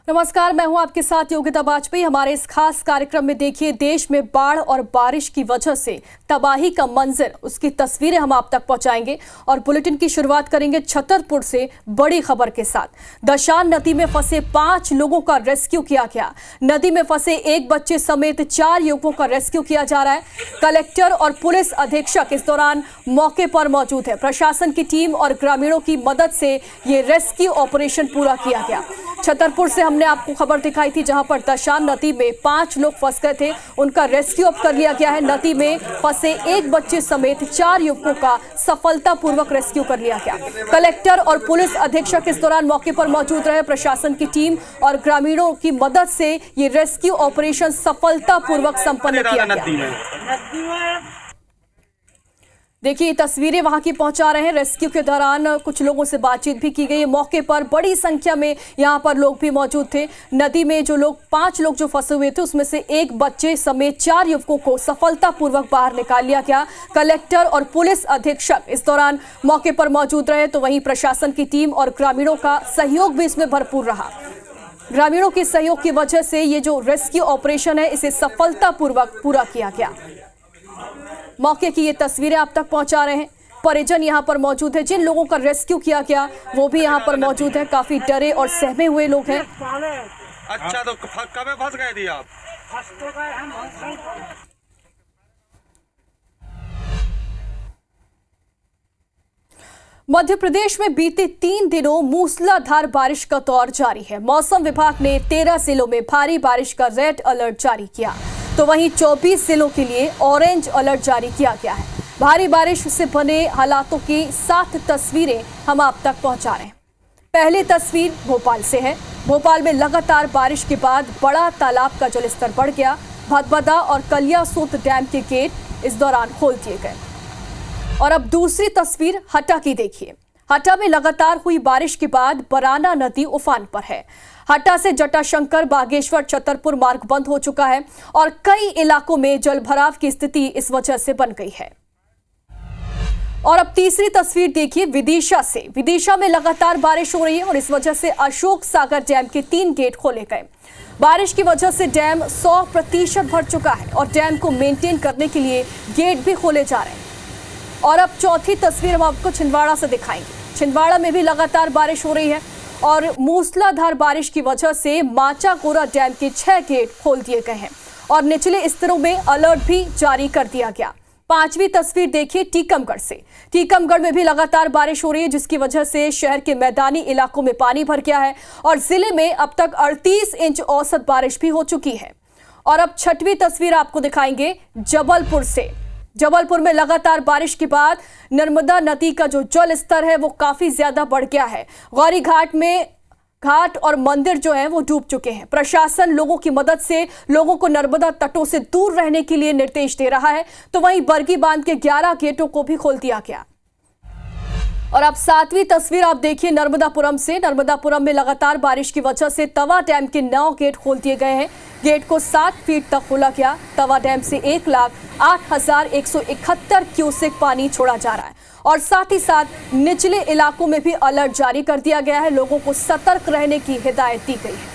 नमस्कार, मैं हूं आपके साथ योगिता वाजपेयी। हमारे इस खास कार्यक्रम में देखिए, देश में बाढ़ और बारिश की वजह से तबाही का मंजर, उसकी तस्वीरें हम आप तक पहुंचाएंगे। और बुलेटिन की शुरुआत करेंगे छतरपुर से बड़ी खबर के साथ। दशान नदी में फंसे 5 लोगों का रेस्क्यू किया गया। नदी में फंसे एक बच्चे समेत 4 युवकों का रेस्क्यू किया जा रहा है। कलेक्टर और पुलिस अधीक्षक इस दौरान मौके पर मौजूद है। प्रशासन की टीम और ग्रामीणों की मदद से ये रेस्क्यू ऑपरेशन पूरा किया गया। छतरपुर से हमने आपको खबर दिखाई थी, जहां पर दशान नदी में 5 लोग फंस गए थे, उनका रेस्क्यू अब कर लिया गया है। नदी में फंसे एक बच्चे समेत 4 युवकों का सफलतापूर्वक रेस्क्यू कर लिया गया। कलेक्टर और पुलिस अधीक्षक इस दौरान मौके पर मौजूद रहे। प्रशासन की टीम और ग्रामीणों की मदद से ये रेस्क्यू ऑपरेशन सफलतापूर्वक संपन्न किया गया। देखिए, तस्वीरें वहां की पहुंचा रहे हैं। रेस्क्यू के दौरान कुछ लोगों से बातचीत भी की गई। मौके पर बड़ी संख्या में यहां पर लोग भी मौजूद थे। नदी में जो लोग 5 लोग जो फंसे हुए थे, उसमें से एक बच्चे समेत 4 युवकों को सफलतापूर्वक बाहर निकाल लिया गया। कलेक्टर और पुलिस अधीक्षक इस दौरान मौके पर मौजूद रहे, तो वहीं प्रशासन की टीम और ग्रामीणों का सहयोग भी इसमें भरपूर रहा। ग्रामीणों के सहयोग की वजह से ये जो रेस्क्यू ऑपरेशन है, इसे सफलतापूर्वक पूरा किया गया। मौके की ये तस्वीरें आप तक पहुंचा रहे हैं। परिजन यहां पर मौजूद है। जिन लोगों का रेस्क्यू किया गया वो भी यहां पर मौजूद है। काफी डरे और सहमे हुए लोग हैं। अच्छा, तो कब फंस गए थे आप? मध्य प्रदेश में बीते 3 दिनों मूसलाधार बारिश का दौर जारी है। मौसम विभाग ने 13 जिलों में भारी बारिश का रेड अलर्ट जारी किया, तो वहीं 24 जिलों के लिए ऑरेंज अलर्ट जारी किया गया है। भारी बारिश से बने हालातों की 7 तस्वीरें हम आप तक पहुंचा रहे हैं। पहली तस्वीर भोपाल से है। भोपाल में लगातार बारिश के बाद बड़ा तालाब का जलस्तर बढ़ गया। भदभदा और कलियासोत डैम के गेट इस दौरान खोल दिए गए। और अब दूसरी तस्वीर हटा की देखिए। हटा में लगातार हुई बारिश के बाद बराना नदी उफान पर है। हटा से जटाशंकर, बागेश्वर, छतरपुर मार्ग बंद हो चुका है और कई इलाकों में जलभराव की स्थिति इस वजह से बन गई है। और अब तीसरी तस्वीर देखिए विदिशा से। विदिशा में लगातार बारिश हो रही है और इस वजह से अशोक सागर डैम के 3 गेट खोले गए। बारिश की वजह से डैम 100% भर चुका है और डैम को मेंटेन करने के लिए गेट भी खोले जा रहे हैं। और अब चौथी तस्वीर हम आपको छिंदवाड़ा से दिखाएंगे। छिंदवाड़ा में भी लगातार बारिश हो रही है और मूसलाधार बारिश की वजह से माचाकोरा डैम के 6 गेट खोल दिए गए हैं और निचले स्तरों में अलर्ट भी जारी कर दिया गया। पांचवी तस्वीर देखिए टीकमगढ़ से। टीकमगढ़ में भी लगातार बारिश हो रही है, जिसकी वजह से शहर के मैदानी इलाकों में पानी भर गया है और जिले में अब तक 38 इंच औसत बारिश भी हो चुकी है। और अब छठवीं तस्वीर आपको दिखाएंगे जबलपुर से। जबलपुर में लगातार बारिश के बाद नर्मदा नदी का जो जल स्तर है वो काफी ज्यादा बढ़ गया है। गौरी घाट में घाट और मंदिर जो है वो डूब चुके हैं। प्रशासन लोगों की मदद से लोगों को नर्मदा तटों से दूर रहने के लिए निर्देश दे रहा है, तो वहीं बरगी बांध के 11 गेटों को भी खोल दिया गया। और अब 7वीं तस्वीर आप देखिए नर्मदापुरम से। नर्मदापुरम में लगातार बारिश की वजह से तवा डैम के 9 गेट खोल दिए गए हैं। गेट को 7 फीट तक खोला गया। तवा डैम से 1,08,171 क्यूसेक पानी छोड़ा जा रहा है और साथ ही साथ निचले इलाकों में भी अलर्ट जारी कर दिया गया है। लोगों को सतर्क रहने की हिदायत दी गई है।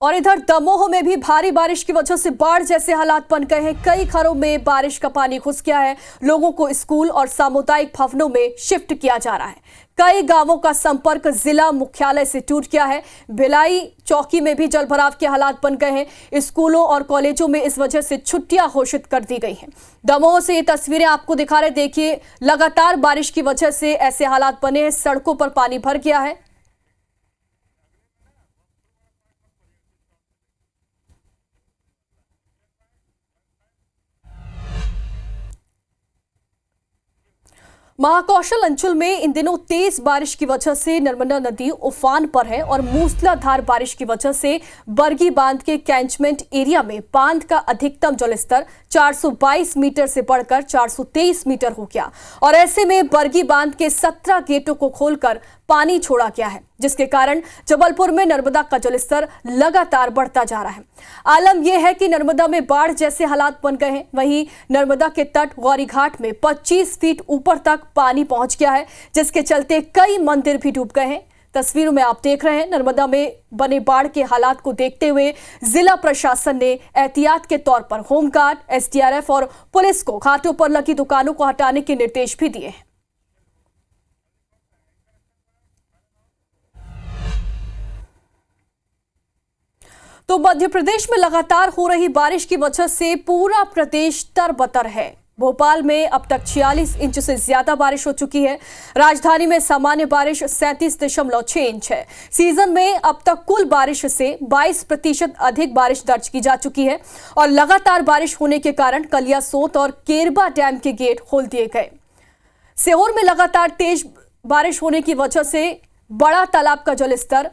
और इधर दमोह में भी भारी बारिश की वजह से बाढ़ जैसे हालात बन गए हैं। कई घरों में बारिश का पानी घुस गया है। लोगों को स्कूल और सामुदायिक भवनों में शिफ्ट किया जा रहा है। कई गांवों का संपर्क जिला मुख्यालय से टूट गया है। भिलाई चौकी में भी जलभराव के हालात बन गए हैं। स्कूलों और कॉलेजों में इस वजह से छुट्टियां घोषित कर दी गई हैं। दमोह से ये तस्वीरें आपको दिखा रहे, देखिए लगातार बारिश की वजह से ऐसे हालात बने हैं। सड़कों पर पानी भर गया है। महाकौशल अंचल में इन दिनों तेज बारिश की वजह से नर्मदा नदी उफान पर है और मूसलाधार बारिश की वजह से बरगी बांध के कैंचमेंट एरिया में बांध का अधिकतम जलस्तर 422 मीटर से बढ़कर 423 मीटर हो गया और ऐसे में बरगी बांध के 17 गेटों को खोलकर पानी छोड़ा गया है, जिसके कारण जबलपुर में नर्मदा का जलस्तर लगातार बढ़ता जा रहा है। आलम यह है कि नर्मदा में बाढ़ जैसे हालात बन गए हैं। वहीं नर्मदा के तट गौरी घाट में 25 फीट ऊपर तक पानी पहुंच गया है, जिसके चलते कई मंदिर भी डूब गए हैं। तस्वीरों में आप देख रहे हैं, नर्मदा में बने बाढ़ के हालात को देखते हुए जिला प्रशासन ने एहतियात के तौर पर होमगार्ड, एसडीआरएफ और पुलिस को घाटों पर लगी दुकानों को हटाने के निर्देश भी दिए हैं। तो मध्य प्रदेश में लगातार हो रही बारिश की वजह से पूरा प्रदेश तरबतर है। भोपाल में अब तक 46 इंच से ज्यादा बारिश हो चुकी है। राजधानी में सामान्य बारिश 37.6 इंच है। सीजन में अब तक कुल बारिश से 22% अधिक बारिश दर्ज की जा चुकी है और लगातार बारिश होने के कारण कलियासोत और केरबा डैम के गेट खोल दिए गए। सीहोर में लगातार तेज बारिश होने की वजह से बड़ा तालाब का जलस्तर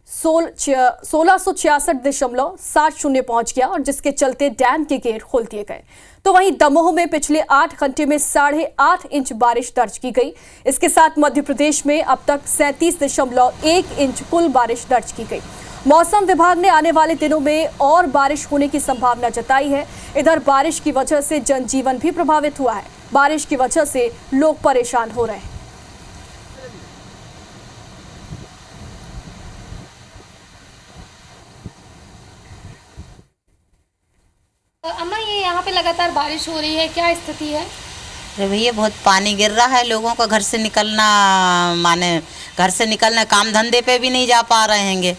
1666.70 पहुंच गया और जिसके चलते डैम के गेट खोल दिए गए। तो वहीं दमोह में पिछले 8 घंटे में 8.5 इंच बारिश दर्ज की गई। इसके साथ मध्य प्रदेश में अब तक 37.1 इंच कुल बारिश दर्ज की गई। मौसम विभाग ने आने वाले दिनों में और बारिश होने की संभावना जताई है। इधर बारिश की वजह से जनजीवन भी प्रभावित हुआ है। बारिश की वजह से लोग परेशान हो रहे हैं। अम्मा, ये यहाँ पे लगातार बारिश हो रही है, क्या स्थिति है? अरे भैया, बहुत पानी गिर रहा है। लोगों का घर से निकलना काम धंधे पे भी नहीं जा पा रहे हैंगे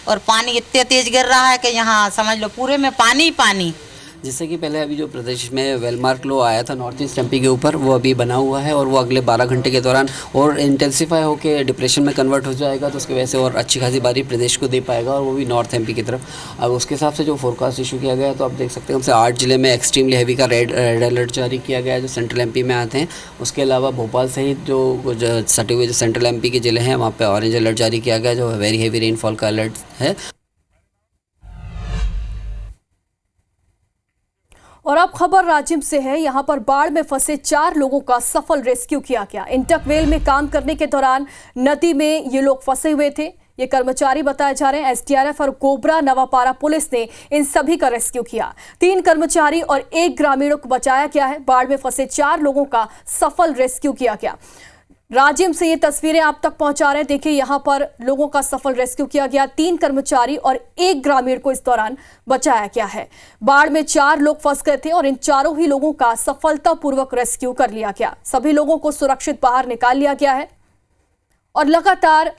और पानी इतने तेज गिर रहा है कि यहाँ समझ लो पूरे में पानी ही पानी। जिससे कि पहले अभी जो प्रदेश में वेलमार्क लो आया था नॉर्थ ईस्ट एमपी के ऊपर, वो अभी बना हुआ है और वो अगले 12 घंटे के दौरान और इंटेंसिफाई होकर डिप्रेशन में कन्वर्ट हो जाएगा। तो उसकी वजह से और अच्छी खासी बारिश प्रदेश को दे पाएगा और वो भी नॉर्थ एमपी की तरफ। अब उसके हिसाब से जो फोरकास्ट इशू किया गया है, तो आप देख सकते हैं हमसे 8 जिले में एक्सट्रीमली हैवी का रेड अलर्ट जारी किया गया है, जो सेंट्रल एमपी में आते हैं। उसके अलावा भोपाल सहित जो सटे हुए जो सेंट्रल एमपी के जिले हैं, वहाँ पर ऑरेंज अलर्ट जारी किया गया है, जो वेरी हैवी रेनफॉल का अलर्ट है। और अब खबर राजिम से है। यहां पर बाढ़ में फंसे 4 लोगों का सफल रेस्क्यू किया गया। इंटकवेल में काम करने के दौरान नदी में ये लोग फंसे हुए थे। ये कर्मचारी बताए जा रहे हैं। एसडीआरएफ और कोबरा नवापारा पुलिस ने इन सभी का रेस्क्यू किया। 3 कर्मचारी और 1 ग्रामीणों को बचाया गया है। बाढ़ में फंसे 4 लोगों का सफल रेस्क्यू किया गया। राजिम से ये तस्वीरें आप तक पहुंचा रहे हैं। देखिए, यहां पर लोगों का सफल रेस्क्यू किया गया। 3 कर्मचारी और 1 ग्रामीण को इस दौरान बचाया गया है। बाढ़ में 4 लोग फंस गए थे और इन चारों ही लोगों का सफलतापूर्वक रेस्क्यू कर लिया गया। सभी लोगों को सुरक्षित बाहर निकाल लिया गया है और लगातार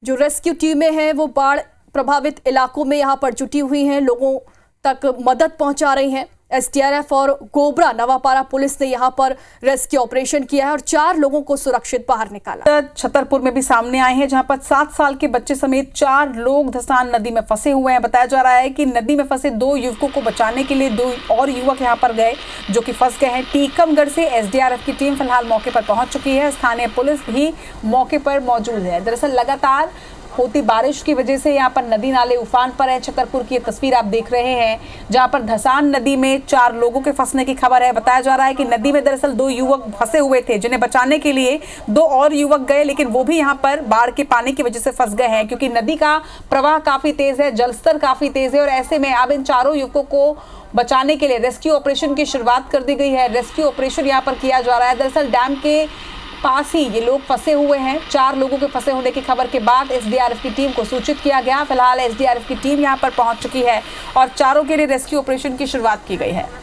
जो रेस्क्यू टीमें हैं वो बाढ़ प्रभावित इलाकों में यहां पर जुटी हुई हैं, लोगों तक मदद पहुंचा रही हैं। एसडीआरएफ और कोबरा नवापारा पुलिस ने यहां पर रेस्क्यू ऑपरेशन किया है और 4 लोगों को सुरक्षित बाहर निकाला। छतरपुर में भी सामने आए हैं, जहां पर 7 साल के बच्चे समेत 4 लोग धसान नदी में फंसे हुए हैं। बताया जा रहा है कि नदी में फंसे 2 युवकों को बचाने के लिए 2 और युवक यहां पर गए, जो कि फंस गए हैं। टीकमगढ़ से एसडीआरएफ की टीम फिलहाल मौके पर पहुंच चुकी है। स्थानीय पुलिस भी मौके पर मौजूद है। दरअसल लगातार होती बारिश की वजह से यहाँ पर नदी नाले उफान पर है। छतरपुर की ये तस्वीर आप देख रहे हैं, जहाँ पर धसान नदी में 4 लोगों के फंसने की खबर है। बताया जा रहा है कि नदी में दरअसल 2 युवक फंसे हुए थे, जिन्हें बचाने के लिए 2 और युवक गए, लेकिन वो भी यहाँ पर बाढ़ के पानी की वजह से फंस गए हैं, क्योंकि नदी का प्रवाह काफी तेज है, जलस्तर काफी तेज है। और ऐसे में अब इन चारों युवकों को बचाने के लिए रेस्क्यू ऑपरेशन की शुरुआत कर दी गई है। रेस्क्यू ऑपरेशन यहाँ पर किया जा रहा है। दरअसल डैम के पास ही ये लोग फंसे हुए हैं। 4 लोगों के फंसे होने की खबर के बाद एसडीआरएफ की टीम को सूचित किया गया। फिलहाल एसडीआरएफ की टीम यहां पर पहुंच चुकी है और चारों के लिए रेस्क्यू ऑपरेशन की शुरुआत की गई है।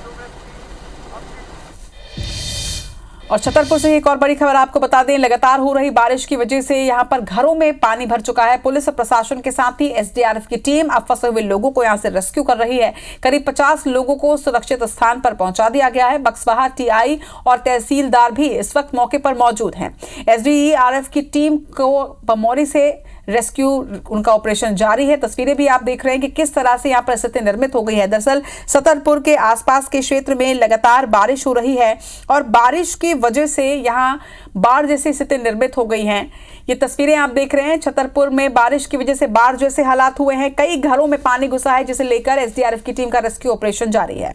और छतरपुर से एक और बड़ी खबर आपको बता दें, लगातार हो रही बारिश की वजह से यहां पर घरों में पानी भर चुका है। पुलिस और प्रशासन के साथ ही एसडीआरएफ की टीम अब फंसे हुए लोगों को यहां से रेस्क्यू कर रही है। करीब 50 लोगों को सुरक्षित स्थान पर पहुंचा दिया गया है। बक्सवाहा टीआई और तहसीलदार भी इस वक्त मौके पर मौजूद हैं। एसडीआरएफ की टीम को बमौरी से रेस्क्यू उनका ऑपरेशन जारी है। तस्वीरें भी आप देख रहे हैं कि किस तरह से यहाँ पर स्थिति निर्मित हो गई है। दरअसल छतरपुर के आसपास के क्षेत्र में लगातार बारिश हो रही है और बारिश की वजह से यहाँ बाढ़ जैसी स्थिति निर्मित हो गई हैं। ये तस्वीरें आप देख रहे हैं, छतरपुर में बारिश की वजह से बाढ़ जैसे हालात हुए हैं। कई घरों में पानी घुसा है, जिसे लेकर एसडीआरएफ की टीम का रेस्क्यू ऑपरेशन जारी है।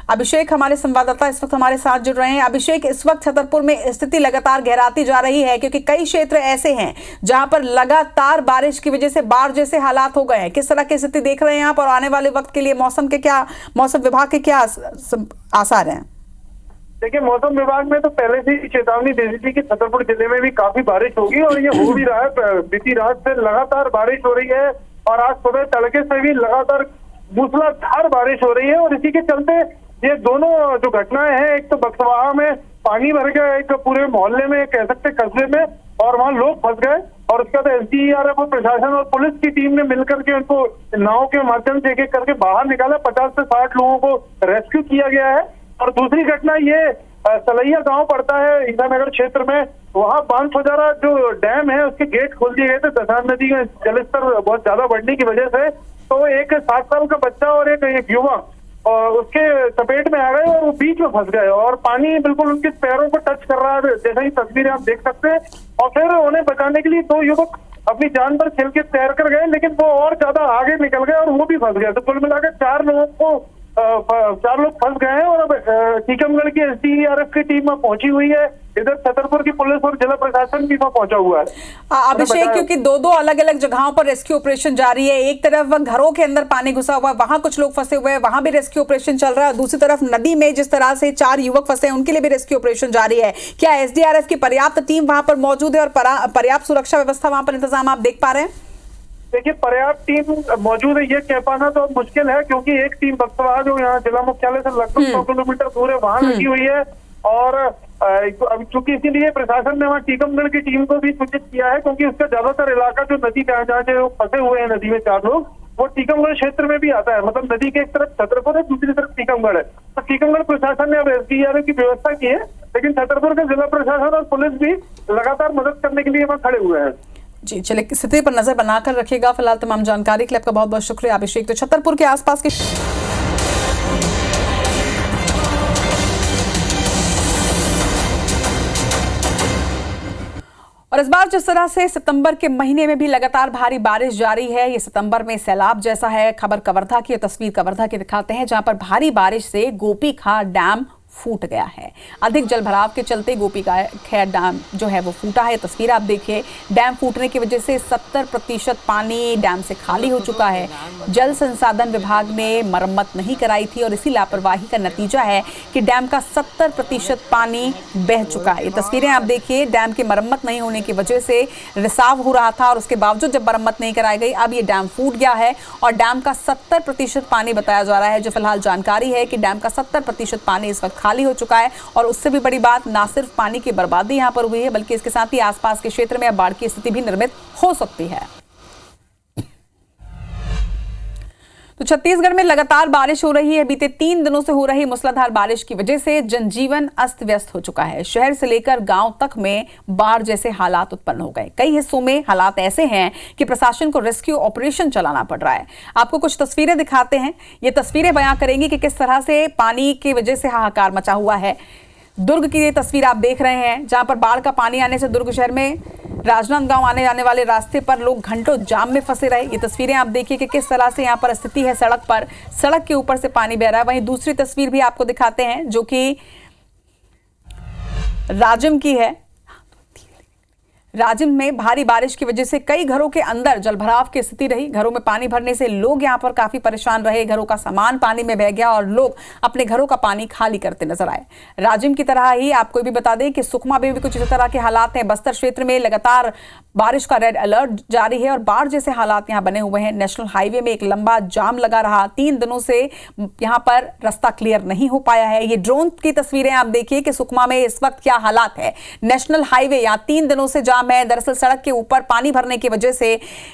अभिषेक हमारे संवाददाता इस वक्त हमारे साथ जुड़ रहे हैं। अभिषेक, इस वक्त छतरपुर में स्थिति लगातार गहराती जा रही है क्योंकि कई क्षेत्र ऐसे हैं जहां पर लगातार बारिश की वजह से बाढ़ जैसे हालात हो गए हैं। किस तरह की स्थिति देख रहे हैं आप और आने वाले वक्त के लिए मौसम विभाग के क्या आसार हैं? देखिए, मौसम विभाग ने तो पहले से ही चेतावनी दे दी थी कि छतरपुर जिले में भी काफी बारिश होगी और ये हो भी रहा है। बीती रात से लगातार बारिश हो रही है और आज सुबह तड़के से भी लगातार मूसलाधार बारिश हो रही है और इसी के चलते ये दोनों जो घटनाएं हैं, एक तो बक्सवाहा में पानी भर गया एक पूरे मोहल्ले में, कह सकते कस्बे में, और वहां लोग फंस गए और उसके बाद एसडीआरएफ और प्रशासन और पुलिस की टीम ने मिलकर के उनको नाव के माध्यम से एक करके बाहर निकाला। 50 से 60 लोगों को रेस्क्यू किया गया है। और दूसरी घटना ये सलैया गांव पड़ता है ईसानगर क्षेत्र में, वहां बांसफजारा जो डैम है उसके गेट खोल दिए गए थे दसान नदी में जलस्तर बहुत ज्यादा बढ़ने की वजह से। तो एक 7 साल का बच्चा और एक युवक उसके चपेट में आ गए और वो बीच में फंस गए और पानी बिल्कुल उनके पैरों को टच कर रहा है, जैसा ही तस्वीरें आप देख सकते हैं। और फिर उन्हें बचाने के लिए 2 युवक अपनी जान पर खेल के तैर कर गए, लेकिन वो और ज्यादा आगे निकल गए और वो भी फंस गए। तो कुल मिलाकर 4 लोग फंस गए हैं और अब टीकमगढ़ की एसडीआरएफ की टीम पहुंची हुई है। इधर छतरपुर की पुलिस और जिला प्रशासन भी वहां पहुंचा हुआ है। अभिषेक, क्योंकि 2 अलग अलग जगहों पर रेस्क्यू ऑपरेशन जारी है, एक तरफ घरों के अंदर पानी घुसा हुआ है, वहां कुछ लोग फंसे हुए हैं, वहां भी रेस्क्यू ऑपरेशन चल रहा है, दूसरी तरफ नदी में जिस तरह से 4 युवक फंसे हैं उनके लिए भी रेस्क्यू ऑपरेशन जारी है। क्या एसडीआरएफ की पर्याप्त टीम वहां पर मौजूद है और पर्याप्त सुरक्षा व्यवस्था वहां पर इंतजाम आप देख पा रहे हैं? देखिए, पर्याप्त टीम मौजूद है ये कह पाना तो मुश्किल है क्योंकि एक टीम बक्सवाहा जो यहाँ जिला मुख्यालय से लगभग 100 किलोमीटर दूर है वहां लगी हुई है और अब चूंकि इसीलिए प्रशासन ने वहाँ टीकमगढ़ की टीम को भी सूचित किया है क्योंकि उसका ज्यादातर इलाका जो नदी का जहाँ जो फंसे हुए हैं नदी में 4 लोग, वो टीकमगढ़ क्षेत्र में भी आता है। मतलब नदी के एक तरफ छतरपुर है, दूसरी तरफ टीकमगढ़ है। तो टीकमगढ़ प्रशासन ने अब एसडीआरएफ की व्यवस्था की है, लेकिन छतरपुर का जिला प्रशासन और पुलिस भी लगातार मदद करने के लिए वहाँ खड़े हुए हैं। जी, चलिए स्थिति पर नजर बनाकर रखिएगा। फिलहाल तमाम जानकारी के लिए आपका बहुत बहुत शुक्रिया अभिषेक। तो छतरपुर के आसपास के और इस बार जिस तरह से सितंबर के महीने में भी लगातार भारी बारिश जारी है, ये सितंबर में सैलाब जैसा है। खबर कवर्धा की, तस्वीर कवर्धा की दिखाते हैं जहां पर भारी बारिश से गोपी खार डैम फूट गया है। अधिक जलभराव के चलते गोपी खैर डैम जो है वो फूटा है। तस्वीर आप देखिए, डैम फूटने की वजह से 70% पानी डैम से खाली हो चुका है। जल संसाधन विभाग ने मरम्मत नहीं कराई थी और इसी लापरवाही का नतीजा है कि डैम का 70% पानी बह चुका है। ये तस्वीरें आप देखिए, डैम की मरम्मत नहीं होने की वजह से रिसाव हो रहा था और उसके बावजूद जब मरम्मत नहीं कराई गई, अब ये डैम फूट गया है और डैम का 70% पानी बताया जा रहा है। जो फिलहाल जानकारी है कि डैम का 70% पानी इस वक्त खाली हो चुका है और उससे भी बड़ी बात, ना सिर्फ पानी की बर्बादी यहां पर हुई है बल्कि इसके साथ ही आसपास के क्षेत्र में अब बाढ़ की स्थिति भी निर्मित हो सकती है। तो छत्तीसगढ़ में लगातार बारिश हो रही है। बीते 3 दिनों से हो रही मूसलाधार बारिश की वजह से जनजीवन अस्त व्यस्त हो चुका है। शहर से लेकर गांव तक में बाढ़ जैसे हालात उत्पन्न हो गए। कई हिस्सों में हालात ऐसे हैं कि प्रशासन को रेस्क्यू ऑपरेशन चलाना पड़ रहा है। आपको कुछ तस्वीरें दिखाते हैं। ये तस्वीरें बयां करेंगी कि किस तरह से पानी की वजह से हाहाकार मचा हुआ है। दुर्ग की ये तस्वीर आप देख रहे हैं जहां पर बाढ़ का पानी आने से दुर्ग शहर में राजनांदगांव आने जाने वाले रास्ते पर लोग घंटों जाम में फंसे रहे। ये तस्वीरें आप देखिए कि किस तरह से यहां पर स्थिति है। सड़क पर, सड़क के ऊपर से पानी बह रहा है। वहीं दूसरी तस्वीर भी आपको दिखाते हैं जो कि राजिम की है। राजिम में भारी बारिश की वजह से कई घरों के अंदर जलभराव की स्थिति रही। घरों में पानी भरने से लोग यहां पर काफी परेशान रहे। घरों का सामान पानी में बह गया और लोग अपने घरों का पानी खाली करते नजर आए। राजिम की तरह ही आपको भी बता दें कि सुकमा में भी कुछ इस तरह के हालात हैं। बस्तर क्षेत्र में लगातार बारिश का रेड अलर्ट जारी है और बाढ़ जैसे हालात यहां बने हुए हैं। नेशनल हाईवे में एक लंबा जाम लगा रहा। 3 दिनों से यहां पर रास्ता क्लियर नहीं हो पाया है। ये ड्रोन की तस्वीरें आप देखिए कि सुकमा में इस वक्त क्या हालात है। नेशनल हाईवे यहां 3 दिनों से जाम है। दरअसल सड़क के ऊपर पानी भरने की वजह से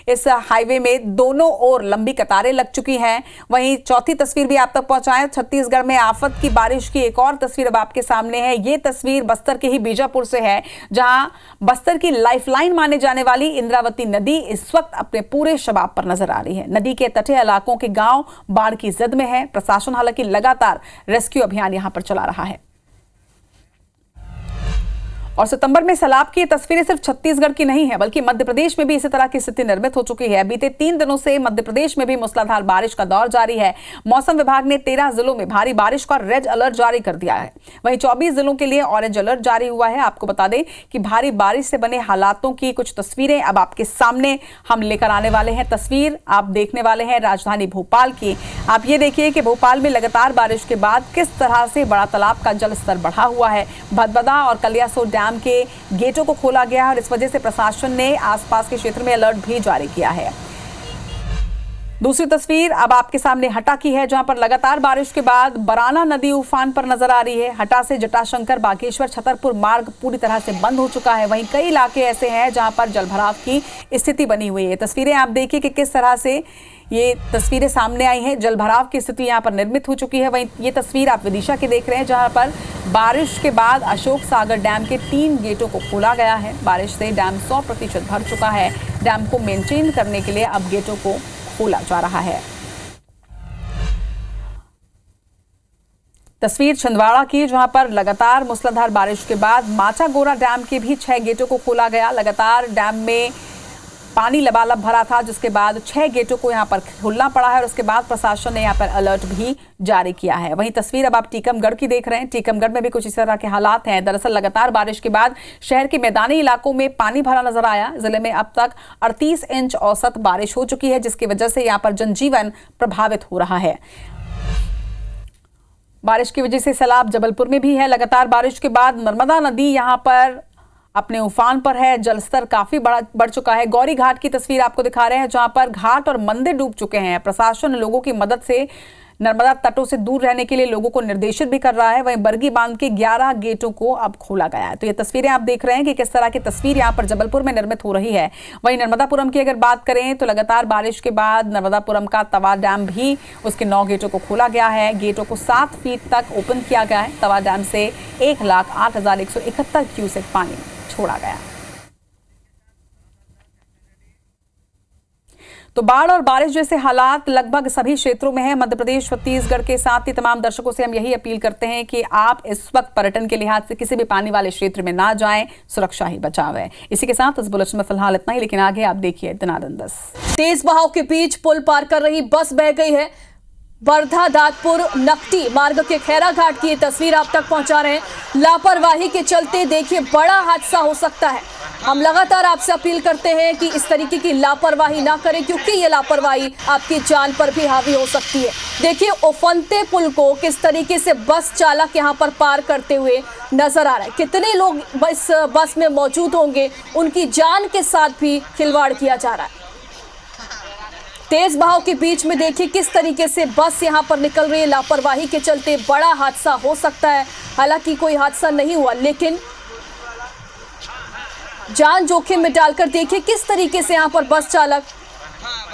इस हाईवे में दोनों ओर लंबी कतारें लग चुकी हैं। वहीं चौथी तस्वीर भी आप तक पहुंचाएं। छत्तीसगढ़ में आफत की बारिश की एक और तस्वीर अब आपके सामने है। ये तस्वीर बस्तर के ही बीजापुर से है जहां बस्तर की लाइफलाइन माने जाने वाली इंद्रावती नदी इस वक्त अपने पूरे शबाब पर नजर आ रही है। नदी के तटीय इलाकों के गांव बाढ़ की जद में है। प्रशासन हालांकि लगातार रेस्क्यू अभियान यहां पर चला रहा है। और सितंबर में सैलाब की ये तस्वीरें सिर्फ छत्तीसगढ़ की नहीं है, बल्कि मध्य प्रदेश में भी इसी तरह की स्थिति निर्मित हो चुकी है। बीते 3 दिनों से मध्य प्रदेश में भी मूसलाधार बारिश का दौर जारी है। मौसम विभाग ने 13 जिलों में भारी बारिश का रेड अलर्ट जारी कर दिया है। वहीं 24 जिलों के लिए ऑरेंज अलर्ट जारी हुआ है। आपको बता दें कि भारी बारिश से बने हालातों की कुछ तस्वीरें अब आपके सामने हम लेकर आने वाले हैं। तस्वीर आप देखने वाले हैं राजधानी भोपाल की। आप ये देखिए कि भोपाल में लगातार बारिश के बाद किस तरह से बड़ा तालाब का जल स्तर बढ़ा हुआ है। भदभदा और कलियासोत डैम के गेटों को खोला गया है और इस वजह से प्रशासन ने आसपास के क्षेत्र में अलर्ट भी जारी किया है। दूसरी तस्वीर अब आपके सामने हटा की है, जहां पर लगातार बारिश के बाद बराना नदी उफान पर नजर आ रही है। हटा से जटाशंकर बागेश्वर छतरपुर मार्ग पूरी तरह से बंद हो चुका है। वहीं कई इलाके ऐसे हैं जहां पर जलभराव की स्थिति बनी हुई है। तस्वीरें आप देखिए कि किस तरह से ये तस्वीरें सामने आई हैं। जलभराव की स्थिति यहां पर निर्मित हो चुकी है। वहीं ये तस्वीर आप विदिशा की देख रहे हैं, जहां पर बारिश के बाद अशोक सागर डैम के 3 गेटों को खोला गया है। बारिश से डैम 100% भर चुका है। डैम को मेंटेन करने के लिए अब गेटों को खोला जा रहा है। तस्वीर छिंदवाड़ा की, जहां पर लगातार मूसलाधार बारिश के बाद माचागोरा डैम के भी 6 गेटों को खोला गया। लगातार डैम में पानी लबालब भरा था, जिसके बाद 6 गेटों को यहां पर खोलना पड़ा है और उसके बाद प्रशासन ने यहां पर अलर्ट भी जारी किया है। वहीं तस्वीर अब आप टीकमगढ़ की देख रहे हैं। टीकमगढ़ में भी कुछ इस तरह के हालात हैं। दरअसल लगातार बारिश के बाद शहर के मैदानी इलाकों में पानी भरा नजर आया। जिले में अब तक 38 इंच औसत बारिश हो चुकी है, जिसकी वजह से यहां पर जनजीवन प्रभावित हो रहा है। बारिश की वजह से सैलाब जबलपुर में भी है। लगातार बारिश के बाद नर्मदा नदी यहां पर अपने उफान पर है। जलस्तर काफी बढ़ चुका है। गौरी घाट की तस्वीर आपको दिखा रहे हैं, जहां पर घाट और मंदिर डूब चुके हैं। प्रशासन लोगों की मदद से नर्मदा तटों से दूर रहने के लिए लोगों को निर्देशित भी कर रहा है। वहीं बरगी बांध के 11 गेटों को अब खोला गया है। तो ये तस्वीरें आप देख रहे हैं कि किस तरह की तस्वीर यहां पर जबलपुर में निर्मित हो रही है। वहीं नर्मदापुरम की अगर बात करें तो लगातार बारिश के बाद नर्मदापुरम का तवा डैम भी उसके 9 गेटों को खोला गया है। गेटों को 7 फीट तक ओपन किया गया है। तवा डैम से 1,08,171 क्यूसेक पानी छोड़ा गया। तो बाढ़ और बारिश जैसे हालात लगभग सभी क्षेत्रों में है। मध्य प्रदेश, छत्तीसगढ़ के साथ ही तमाम दर्शकों से हम यही अपील करते हैं कि आप इस वक्त पर्यटन के लिहाज से किसी भी पानी वाले क्षेत्र में ना जाएं, सुरक्षा ही बचाव है। इसी के साथ इस बुलेटिन में फिलहाल इतना ही, लेकिन आगे आप देखिए दनादन 10। तेज बहाव के बीच पुल पार कर रही बस बह गई है। वर्धा दादपुर नकटी मार्ग के खैरा घाट की ये तस्वीर आप तक पहुंचा रहे हैं। लापरवाही के चलते देखिए बड़ा हादसा हो सकता है। हम लगातार आपसे अपील करते हैं कि इस तरीके की लापरवाही ना करें, क्योंकि ये लापरवाही आपकी जान पर भी हावी हो सकती है। देखिए उफनते पुल को किस तरीके से बस चालक यहां पर पार करते हुए नजर आ रहा है। कितने लोग इस बस में मौजूद होंगे, उनकी जान के साथ भी खिलवाड़ किया जा रहा है। तेज बहाव के बीच में देखिए किस तरीके से बस यहां पर निकल रही है। लापरवाही के चलते बड़ा हादसा हो सकता है। हालांकि कोई हादसा नहीं हुआ, लेकिन जान जोखिम में डालकर देखिए किस तरीके से यहां पर बस चालक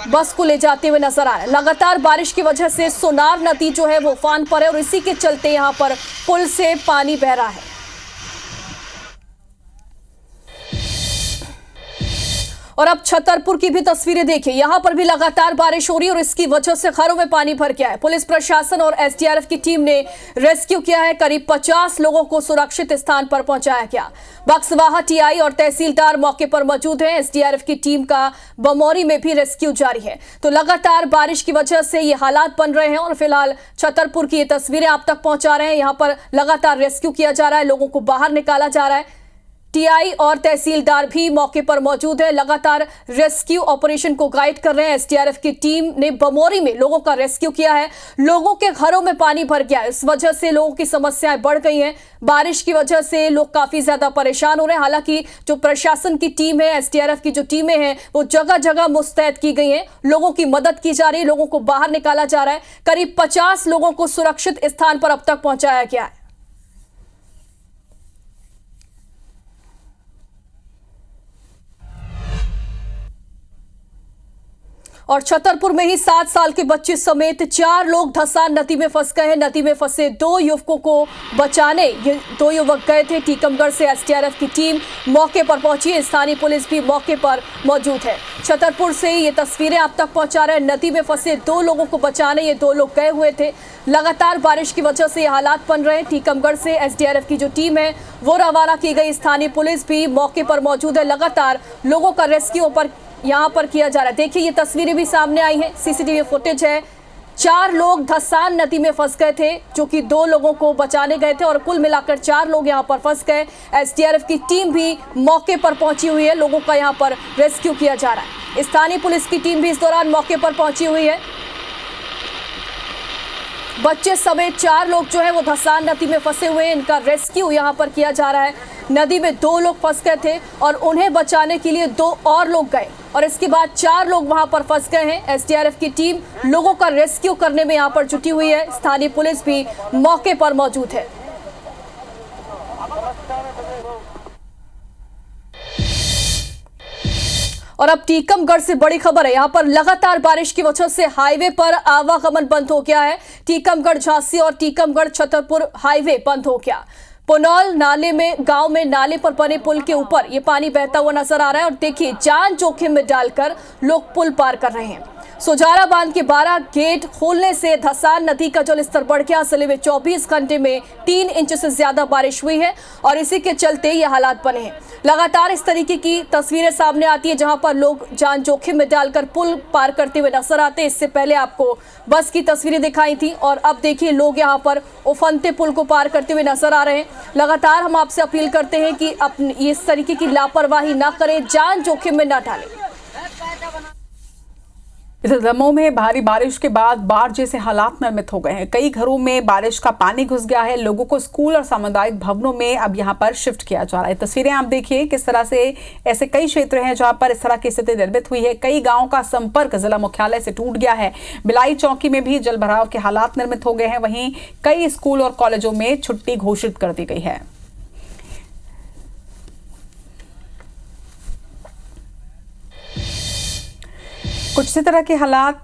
बस को ले जाते हुए नजर आ रहा है। लगातार बारिश की वजह से सोनार नदी जो है वो उफान पर है और इसी के चलते यहां पर पुल से पानी बह रहा है। और अब छतरपुर की भी तस्वीरें देखिए। यहां पर भी लगातार बारिश हो रही है और इसकी वजह से घरों में पानी भर गया है। पुलिस प्रशासन और एसडीआरएफ की टीम ने रेस्क्यू किया है। करीब 50 लोगों को सुरक्षित स्थान पर पहुंचाया गया। बक्सवाहा टीआई और तहसीलदार मौके पर मौजूद हैं। एसडीआरएफ की टीम का बमौरी में भी रेस्क्यू जारी है। तो लगातार बारिश की वजह से ये हालात बन रहे हैं और फिलहाल छतरपुर की ये तस्वीरें आप तक पहुंचा रहे हैं। यहां पर लगातार रेस्क्यू किया जा रहा है, लोगों को बाहर निकाला जा रहा है। टीआई और तहसीलदार भी मौके पर मौजूद है, लगातार रेस्क्यू ऑपरेशन को गाइड कर रहे हैं। एसडीआरएफ की टीम ने बमौरी में लोगों का रेस्क्यू किया है। लोगों के घरों में पानी भर गया है, इस वजह से लोगों की समस्याएं बढ़ गई हैं। बारिश की वजह से लोग काफी ज्यादा परेशान हो रहे हैं। हालांकि जो प्रशासन की टीम है, एसडीआरएफ की जो टीमें हैं, वो जगह जगह मुस्तैद की गई हैं। लोगों की मदद की जा रही है, लोगों को बाहर निकाला जा रहा है। करीब 50 लोगों को सुरक्षित स्थान पर अब तक पहुंचाया गया है। और छतरपुर में ही 7 साल के बच्चे समेत 4 लोग धसान नदी में फंस गए हैं। नदी में फंसे 2 युवकों को बचाने ये 2 युवक गए थे। टीकमगढ़ से एसडीआरएफ की टीम मौके पर पहुंची है। स्थानीय पुलिस भी मौके पर मौजूद है। छतरपुर से ये तस्वीरें आप तक पहुंचा रहे हैं। नदी में फंसे 2 लोगों को बचाने ये 2 लोग गए हुए थे। लगातार बारिश की वजह से ये हालात बन रहे हैं। टीकमगढ़ से एसडीआरएफ की जो टीम है वो रवाना की गई। स्थानीय पुलिस भी मौके पर मौजूद है। लगातार लोगों का रेस्क्यू यहाँ पर किया जा रहा है। देखिए ये तस्वीरें भी सामने आई हैं। सीसीटीवी फुटेज है। 4 लोग धसान नदी में फंस गए थे, जो कि 2 लोगों को बचाने गए थे और कुल मिलाकर 4 लोग यहाँ पर फंस गए। एसडीआरएफ की टीम भी मौके पर पहुंची हुई है। लोगों का यहाँ पर रेस्क्यू किया जा रहा है। स्थानीय पुलिस की टीम भी इस दौरान मौके पर पहुंची हुई है। बच्चे समेत 4 लोग जो है वो धसान नदी में फंसे हुए हैं। इनका रेस्क्यू यहाँ पर किया जा रहा है। नदी में 2 लोग फंस गए थे और उन्हें बचाने के लिए 2 और लोग गए और इसके बाद 4 लोग वहां पर फंस गए हैं। एसडीआरएफ की टीम लोगों का रेस्क्यू करने में यहाँ पर जुटी हुई है। स्थानीय पुलिस भी मौके पर मौजूद है। और अब टीकमगढ़ से बड़ी खबर है। यहाँ पर लगातार बारिश की वजह से हाईवे पर आवागमन बंद हो गया है। टीकमगढ़ झांसी और टीकमगढ़ छतरपुर हाईवे बंद हो गया। पुनौल नाले में गांव में नाले पर बने पुल के ऊपर ये पानी बहता हुआ नजर आ रहा है और देखिए जान जोखिम में डालकर लोग पुल पार कर रहे हैं। सुजारा बांध के 12 गेट खोलने से धसान नदी का जलस्तर बढ़ गया। जिले में 24 घंटे में 3 इंच से ज्यादा बारिश हुई है और इसी के चलते ये हालात बने हैं। लगातार इस तरीके की तस्वीरें सामने आती है जहां पर लोग जान जोखिम में डालकर पुल पार करते हुए नजर आते हैं। इससे पहले आपको बस की तस्वीरें दिखाई थी और अब देखिए लोग यहां पर उफनते पुल को पार करते हुए नजर आ रहे हैं। लगातार हम आपसे अपील करते हैं कि इस तरीके की लापरवाही ना करें, जान जोखिम में ना डालें। इधर दमोह में भारी बारिश के बाद बाढ़ जैसे हालात निर्मित हो गए हैं। कई घरों में बारिश का पानी घुस गया है। लोगों को स्कूल और सामुदायिक भवनों में अब यहां पर शिफ्ट किया जा रहा है। तस्वीरें आप देखिए किस तरह से ऐसे कई क्षेत्र हैं जहां पर इस तरह की स्थिति निर्मित हुई है। कई गांवों का संपर्क जिला मुख्यालय से टूट गया है। बिलाई चौकी में भी जलभराव के हालात निर्मित हो गए हैं। वहीं कई स्कूल और कॉलेजों में छुट्टी घोषित कर दी गई है। कुछ इसी तरह के हालात